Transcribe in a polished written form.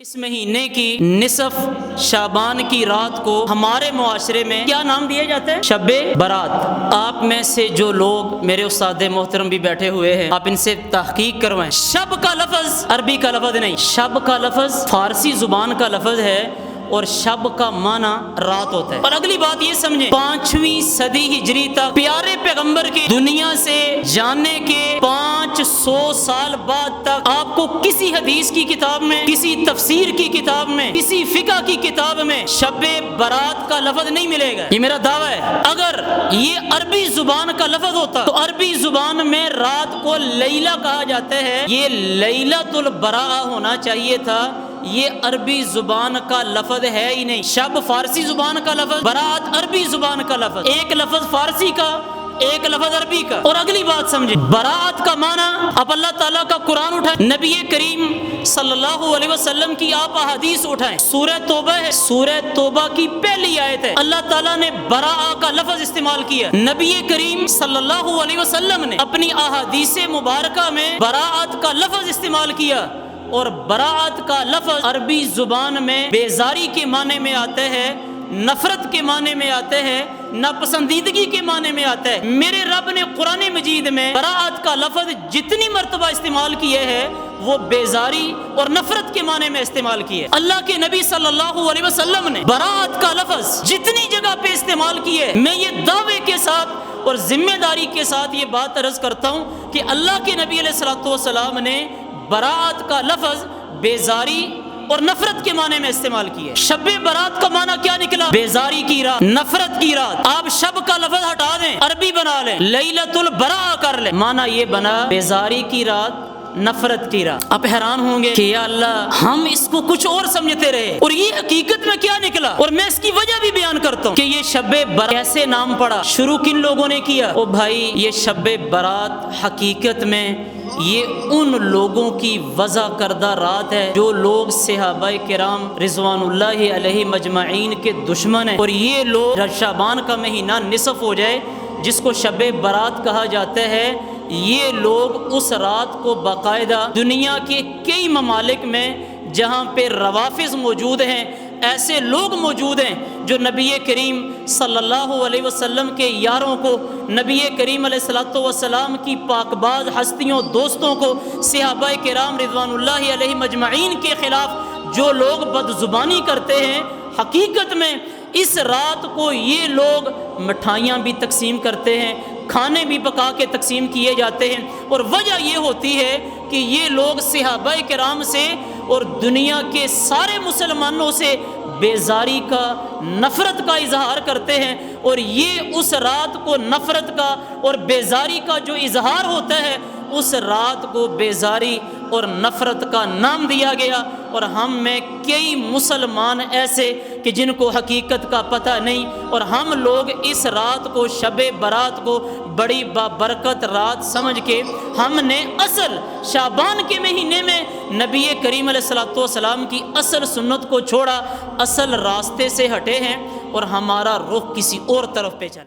اس مہینے کی نصف شعبان کی رات کو ہمارے معاشرے میں کیا نام دیا جاتا ہے؟ شب برات۔ آپ میں سے جو لوگ میرے استاد محترم بھی بیٹھے ہوئے ہیں، آپ ان سے تحقیق کروائیں۔ شب کا لفظ عربی کا لفظ نہیں، شب کا لفظ فارسی زبان کا لفظ ہے اور شب کا معنی رات ہوتا ہے۔ اور اگلی بات یہ سمجھیں، 5ویں صدی ہجری تک پیارے پیغمبر کے دنیا سے جانے کے 500 سال بعد تک آپ کو کسی حدیث کی کتاب میں، کسی تفسیر کی کتاب میں، کسی فقہ کی کتاب میں شب برات کا لفظ نہیں ملے گا۔ یہ میرا دعویٰ ہے۔ اگر یہ عربی زبان کا لفظ ہوتا تو عربی زبان میں رات کو لیلہ کہا جاتا ہے، یہ لیلۃ البراء ہونا چاہیے تھا۔ یہ عربی زبان کا لفظ ہے ہی نہیں۔ شب فارسی زبان کا لفظ، برات عربی زبان کا لفظ، ایک لفظ فارسی کا، ایک لفظ عربی کا۔ اور اگلی بات سمجھیں، برات کا معنی اب اللہ تعالیٰ کا قرآن اٹھائیں، نبی کریم صلی اللہ علیہ وسلم کی آپ احادیث اٹھائیں، سورہ توبہ ہے، سورہ توبہ کی پہلی آیت ہے، اللہ تعالیٰ نے براء کا لفظ استعمال کیا۔ نبی کریم صلی اللہ علیہ وسلم نے اپنی احادیث مبارکہ میں براءت کا لفظ استعمال کیا، اور براءت کا لفظ عربی زبان میں بیزاری کے معنی میں آتا ہے، نفرت کے معنی میں آتا ہے، ناپسندیدگی کے معنی میں آتا ہے۔ میرے رب نے قرآن مجید میں براءت کا لفظ جتنی مرتبہ استعمال کیے ہے وہ بیزاری اور نفرت کے معنی میں استعمال کیے۔ اللہ کے نبی صلی اللہ علیہ وسلم نے براءت کا لفظ جتنی جگہ پہ استعمال کیے، میں یہ دعوے کے ساتھ اور ذمہ داری کے ساتھ یہ بات عرض کرتا ہوں کہ اللہ کے نبی علیہ الصلوۃ والسلام نے برات کا لفظ بیزاری اور نفرت کے معنی میں استعمال کیے۔ شب برات کا معنی کیا نکلا؟ بیزاری کی رات، نفرت کی رات۔ آپ شب کا لفظ ہٹا دیں، عربی بنا لیں، لیلۃ البراء کر لیں، معنی یہ بنا بیزاری کی رات، نفرت کی رات۔ آپ حیران ہوں گے کہ یا اللہ، ہم اس کو کچھ اور سمجھتے رہے اور یہ حقیقت میں کیا نکلا، اور میں اس کی وجہ بھی بیان کرتا ہوں کہ یہ شب برات کیسے نام پڑا، شروع کن لوگوں نے کیا۔ او بھائی، یہ شب برات حقیقت میں یہ ان لوگوں کی وضع کردہ رات ہے جو لوگ صحابہ کرام رضوان اللہ علیہ مجمعین کے دشمن ہیں، اور یہ لوگ جب شعبان کا مہینہ نصف ہو جائے جس کو شب برات کہا جاتا ہے، یہ لوگ اس رات کو باقاعدہ دنیا کے کئی ممالک میں جہاں پہ روافض موجود ہیں، ایسے لوگ موجود ہیں جو نبی کریم صلی اللہ علیہ وسلم کے یاروں کو، نبی کریم علیہ الصلوۃ والسلام کی پاک باز ہستیوں، دوستوں کو، صحابہ کرام رضوان اللہ علیہ مجمعین کے خلاف جو لوگ بدزبانی کرتے ہیں، حقیقت میں اس رات کو یہ لوگ مٹھائیاں بھی تقسیم کرتے ہیں، کھانے بھی پکا کے تقسیم کیے جاتے ہیں، اور وجہ یہ ہوتی ہے کہ یہ لوگ صحابہ کرام سے اور دنیا کے سارے مسلمانوں سے بیزاری کا، نفرت کا اظہار کرتے ہیں، اور یہ اس رات کو نفرت کا اور بیزاری کا جو اظہار ہوتا ہے، اس رات کو بیزاری اور نفرت کا نام دیا گیا۔ اور ہم میں کئی مسلمان ایسے کہ جن کو حقیقت کا پتہ نہیں، اور ہم لوگ اس رات کو، شب برات کو، بڑی بابرکت رات سمجھ کے ہم نے اصل شعبان کے مہینے میں نبی کریم علیہ الصلوۃ والسلام کی اصل سنت کو چھوڑا، اصل راستے سے ہٹے ہیں، اور ہمارا رخ کسی اور طرف پہ چلا۔